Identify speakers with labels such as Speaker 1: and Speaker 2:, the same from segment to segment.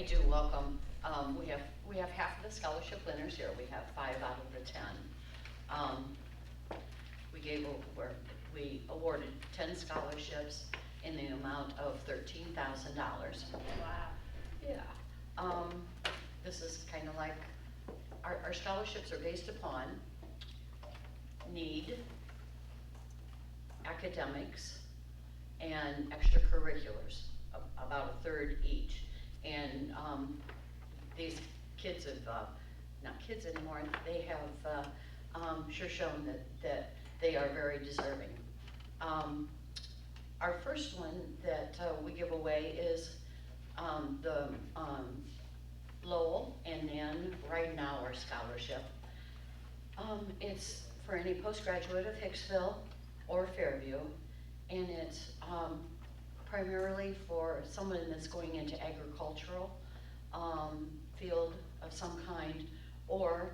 Speaker 1: do welcome. We have half of the scholarship winners here. We have 5 out of the 10. We awarded 10 scholarships in the amount of $13,000.
Speaker 2: Wow.
Speaker 1: Yeah. This is kind of like our scholarships are based upon need, academics, and extracurriculars, about a third each. And these kids have, not kids anymore, they have sure shown that they are very deserving. Our first one that we give away is the Lowell and then Right Now our scholarship. It's for any postgraduate of Hicksville or Fairview, and it's primarily for someone that's going into agricultural field of some kind, or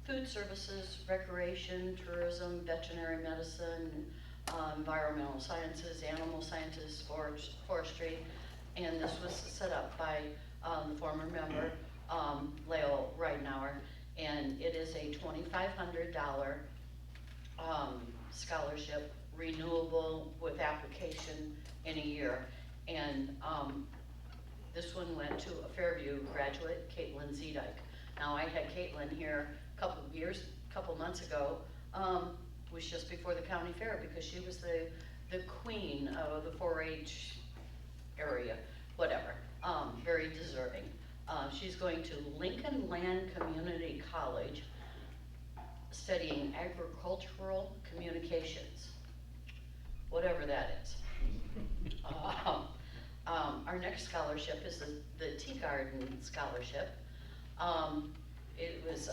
Speaker 1: food services, recreation, tourism, veterinary medicine, environmental sciences, animal sciences, forestry, and this was set up by the former member, Leo Ridenauer, and it is a $2,500 scholarship, renewable with application in a year. And this one went to a Fairview graduate, Caitlin Zedike. Now I had Caitlin here a couple months ago, was just before the county fair, because she was the queen of the 4-H area, whatever, very deserving. She's going to Lincoln Land Community College studying agricultural communications, whatever that is. Our next scholarship is the Tea Garden Scholarship. It was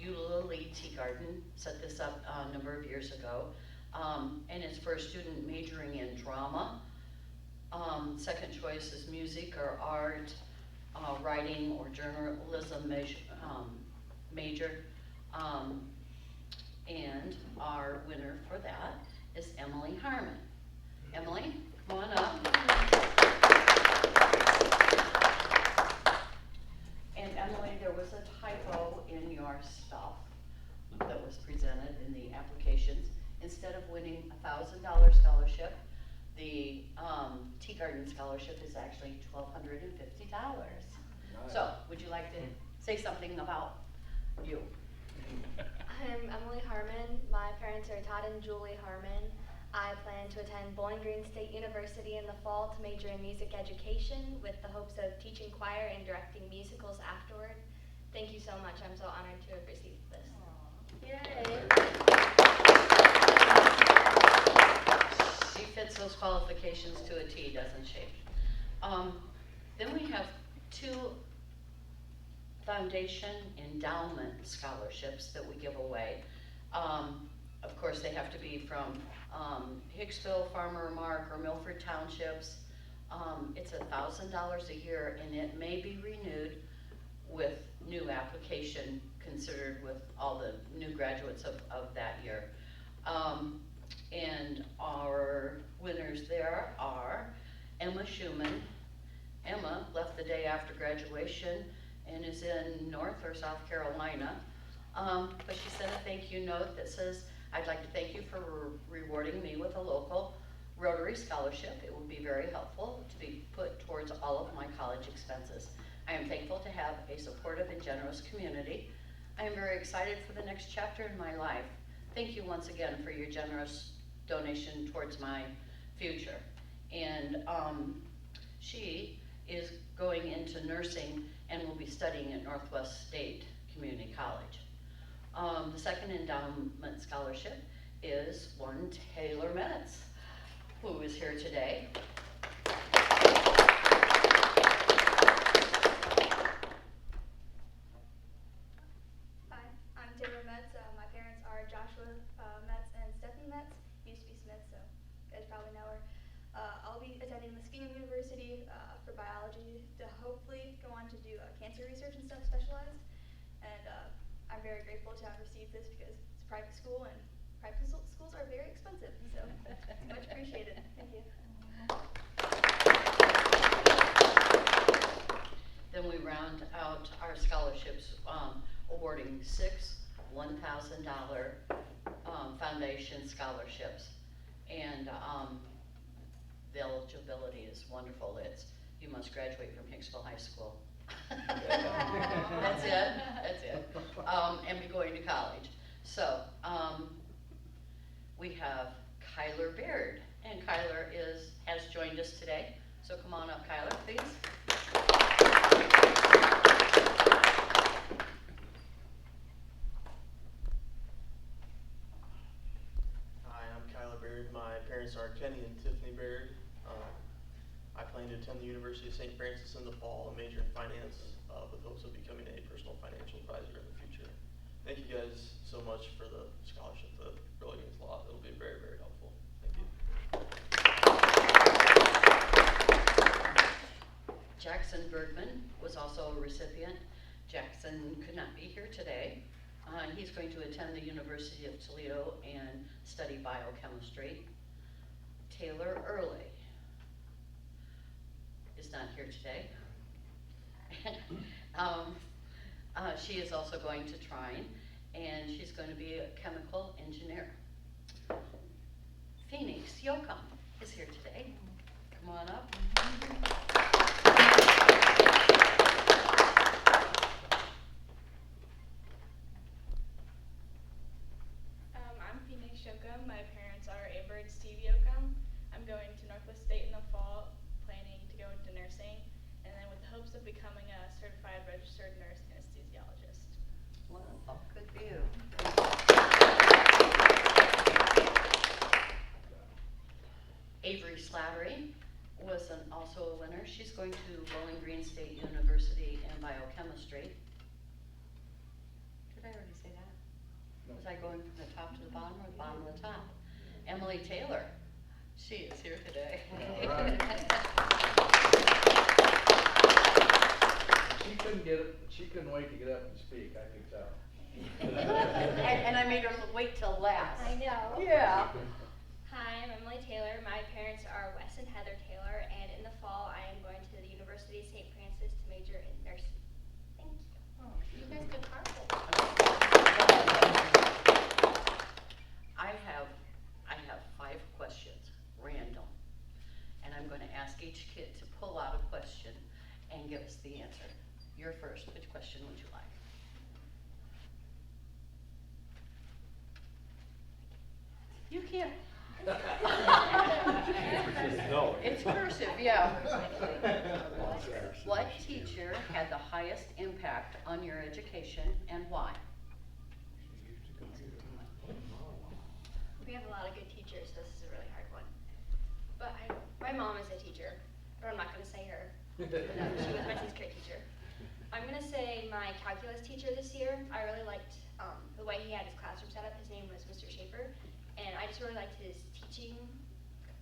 Speaker 1: Eulalie Tea Garden set this up a number of years ago, and it's for a student majoring in drama. Second choice is music or art, writing or journalism major. And our winner for that is Emily Harmon. Emily, come on up. And Emily, there was a typo in your stuff that was presented in the applications. Instead of winning a $1,000 scholarship, the Tea Garden Scholarship is actually $1,250. Nice. So, would you like to say something about you?
Speaker 3: I'm Emily Harmon. My parents are Todd and Julie Harmon. I plan to attend Bowling Green State University in the fall to major in music education with the hopes of teaching choir and directing musicals afterward. Thank you so much. I'm so honored to have received this.
Speaker 1: Yay! She fits those qualifications to a T, doesn't she? Then we have 2 foundation endowment scholarships that we give away. Of course, they have to be from Hicksville, Farmer Mark, or Milford Townships. It's $1,000 a year, and it may be renewed with new application considered with all the new graduates of that year. And our winners there are Emma Schumann. Emma left the day after graduation and is in North or South Carolina. But she sent a thank you note that says, "I'd like to thank you for rewarding me with a local Rotary Scholarship. It will be very helpful to be put towards all of my college expenses. I am thankful to have a supportive and generous community. I am very excited for the next chapter in my life. Thank you once again for your generous donation towards my future." And she is going into nursing and will be studying at Northwest State Community College. The second endowment scholarship is one Taylor Metz, who is here today.
Speaker 4: Hi, I'm Taylor Metz. My parents are Joshua Metz and Stephanie Metz. Used to be Smith, so you guys probably know her. I'll be attending Muskegon University for biology to hopefully go on to do cancer research and stuff specialized. And I'm very grateful to have received this because it's a private school and private schools are very expensive, so it's much appreciated. Thank you.
Speaker 1: our scholarships, awarding 6 $1,000 foundation scholarships. And the eligibility is wonderful. You must graduate from Hicksville High School. That's it. And be going to college. So we have Kyler Baird, and Kyler has joined us today. So come on up, Kyler, please.
Speaker 5: Hi, I'm Kyler Baird. My parents are Kenny and Tiffany Baird. I plan to attend the University of St. Francis in the fall and major in finance with hopes of becoming a personal financial advisor in the future. Thank you guys so much for the scholarship. That really means a lot. It'll be very, very helpful. Thank you.
Speaker 1: Jackson Bergman was also a recipient. Jackson could not be here today. He's going to attend the University of Toledo and study biochemistry. Taylor Early is not here today. She is also going to Trine, and she's going to be a chemical engineer. Phoenix Yoakum is here today. Come on up.
Speaker 6: I'm Phoenix Yoakum. My parents are Amber and Steve Yoakum. I'm going to Northwest State in the fall, planning to go into nursing, and then with the hopes of becoming a certified registered nurse anesthesiologist.
Speaker 1: Well, good for you. Avery Slattery was also a winner. She's going to Bowling Green State University in biochemistry. Did I already say that? No. Was I going from the top to the bottom or the bottom to the top? Emily Taylor, she is here today.
Speaker 7: She couldn't wait to get up and speak, I could tell.
Speaker 1: and I made her wait till last.
Speaker 3: I know.
Speaker 1: Yeah.
Speaker 3: Hi, I'm Emily Taylor. My parents are Wes and Heather Taylor, and in the fall I am going to the University of St. Francis to major in nursing. Thank you.
Speaker 2: Oh, you guys did carpool.
Speaker 1: I have 5 questions, random, and I'm going to ask each kid to pull out a question and give us the answer. You're first. Which question would you like? You can't.
Speaker 7: No.
Speaker 1: It's cursive, yeah. What teacher had the highest impact on your education and why?
Speaker 3: We have a lot of good teachers, so this is a really hard one. But my mom is a teacher, but I'm not going to say her. No, she was my 6th grade teacher. I'm going to say my calculus teacher this year. I really liked the way he had his classroom set up. His name was Mr. Schaefer, and I just really liked his teaching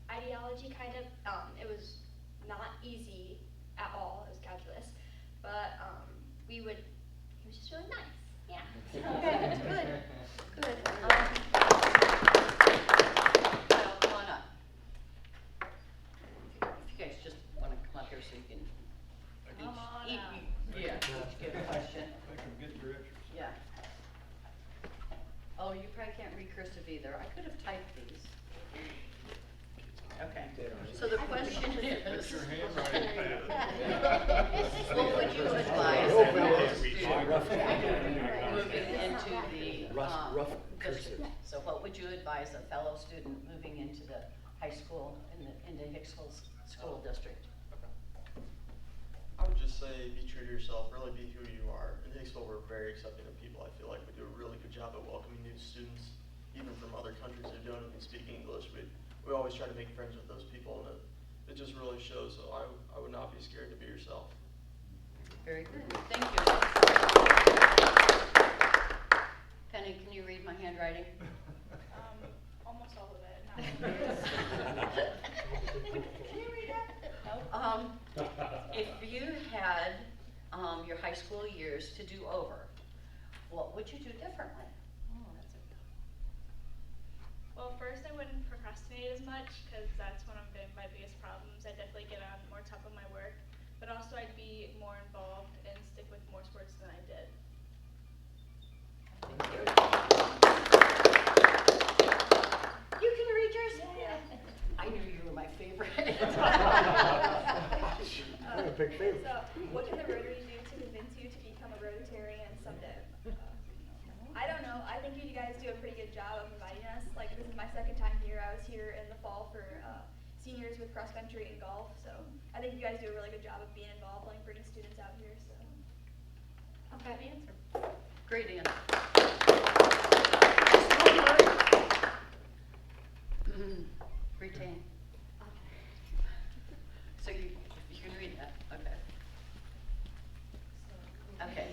Speaker 3: ideology, kind of. It was not easy at all. It was calculus, but he was just really nice. Yeah. Okay, good. Good.
Speaker 1: Kyle, come on up. If you guys just want to come up here so you can
Speaker 2: Come on
Speaker 1: each get a question. Yeah. Oh, you probably can't read cursive either. I could have typed these. Okay. So the question is, what would you advise a fellow student moving into the district? So what would you advise a fellow student moving into the high school into Hicksville School District?
Speaker 5: I would just say be true to yourself, really be who you are. In Hicksville, we're very accepting of people. I feel like we do a really good job at welcoming new students, even from other countries who don't even speak English. We always try to make friends with those people, and it just really shows. So I would not be scared to be yourself.
Speaker 1: Very good. Thank you. Penny, can you read my handwriting?
Speaker 6: Almost all of it.
Speaker 1: Can you read that? No. If you had your high school years to do over, what would you do differently?
Speaker 2: Oh, that's a
Speaker 6: Well, first I wouldn't procrastinate as much because that's one of my biggest problems. I definitely get on more top of my work, but also I'd be more involved and stick with more sports than
Speaker 7: Big favor.
Speaker 4: So, what can the Rotary do to convince you to become a Rotarian someday? I don't know. I think you guys do a pretty good job of inviting us. Like, this is my second time here. I was here in the fall for seniors with cross country and golf. So, I think you guys do a really good job of being involved, like bringing students out here. So,
Speaker 2: Good answer.
Speaker 1: Great answer. Retain. So you can read that, okay. Okay.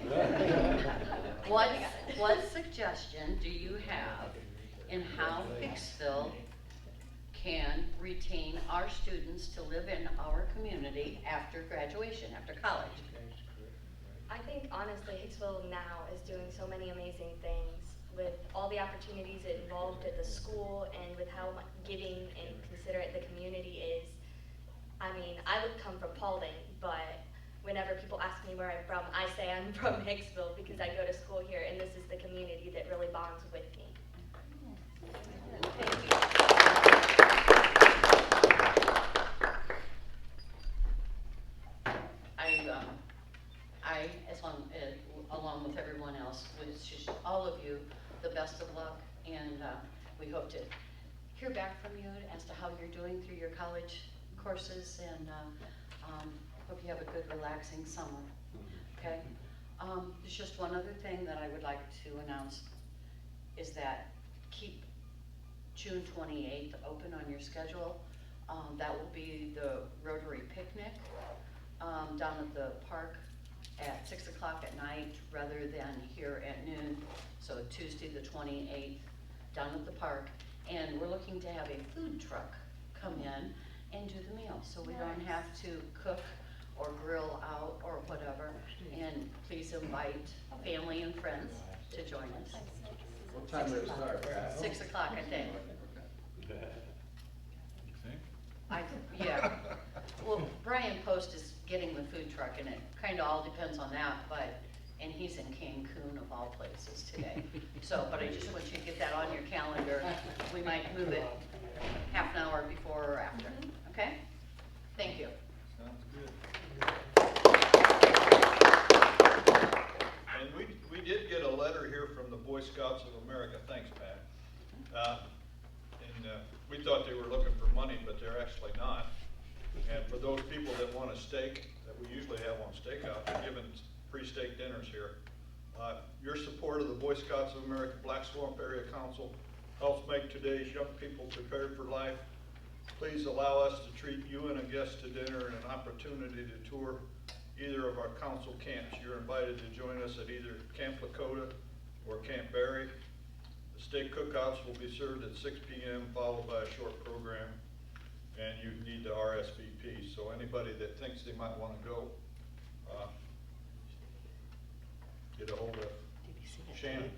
Speaker 1: What suggestion do you have in how Hicksville can retain our students to live in our community after graduation, after college?
Speaker 3: I think honestly Hicksville now is doing so many amazing things with all the opportunities involved at the school and with how giving and considerate the community is. I mean, I would come from Paulding, but whenever people ask me where I'm from, I say I'm from Hicksville because I go to school here and this is the community that really bonds with me.
Speaker 1: Thank you. I, along with everyone else, wish all of you the best of luck, and we hope to hear back from you as to how you're doing through your college courses, and hope you have a good, relaxing summer. Okay? There's just one other thing that I would like to announce, is that keep June 28th open on your schedule. That will be the Rotary picnic down at the park at 6 o'clock at night rather than here at noon. So Tuesday the 28th down at the park. And we're looking to have a food truck come in and do the meal. So we don't have to cook or grill out or whatever. And please invite family and friends to join us.
Speaker 7: What time does it start?
Speaker 1: 6 o'clock, I think.
Speaker 8: You think?
Speaker 1: Yeah. Well, Brian Post is getting the food truck, and it kind of all depends on that, and he's in Cancun of all places today. So, but I just want you to get that on your calendar. We might move it half an hour before or after, okay? Thank you.
Speaker 8: Sounds good. And we did get a letter here from the Boy Scouts of America. Thanks, Pat. We thought they were looking for money, but they're actually not. And for those people that want a steak, that we usually have on Stakeout, they're giving free steak dinners here. Your support of the Boy Scouts of America Black Swamp Area Council helps make today's young people prepared for life. Please allow us to treat you and a guest to dinner and an opportunity to tour either of our council camps. You're invited to join us at either Camp Lakota or Camp Barry. The steak cookouts will be served at 6 p.m. followed by a short program, and you need to RSVP. So anybody that thinks they might want to go, get a hold of Shannon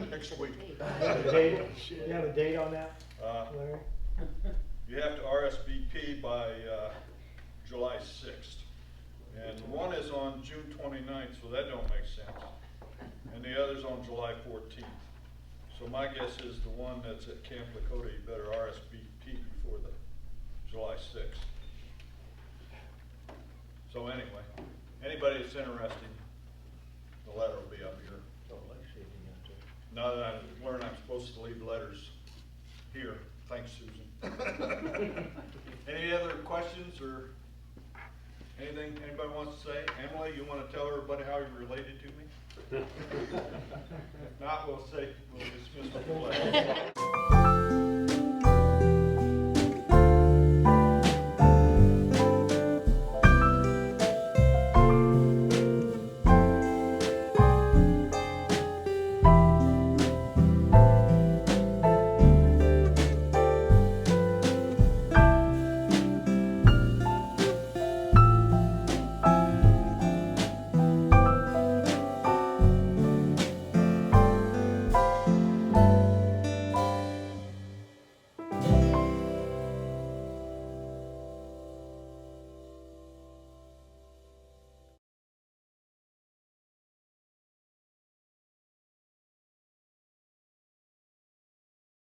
Speaker 8: next week.
Speaker 9: You have a date on that, Larry?
Speaker 8: You have to RSVP by July 6th. And one is on June 29th, so that don't make sense. And the other's on July 14th. So my guess is the one that's at Camp Lakota, you better RSVP before the July 6th. So anyway, anybody that's interested, the letter will be up here. Now that I learned I'm supposed to leave letters here. Thanks, Susan. Any other questions or anything anybody wants to say? Emily, you want to tell everybody how you're related to me? If not, we'll dismiss the class.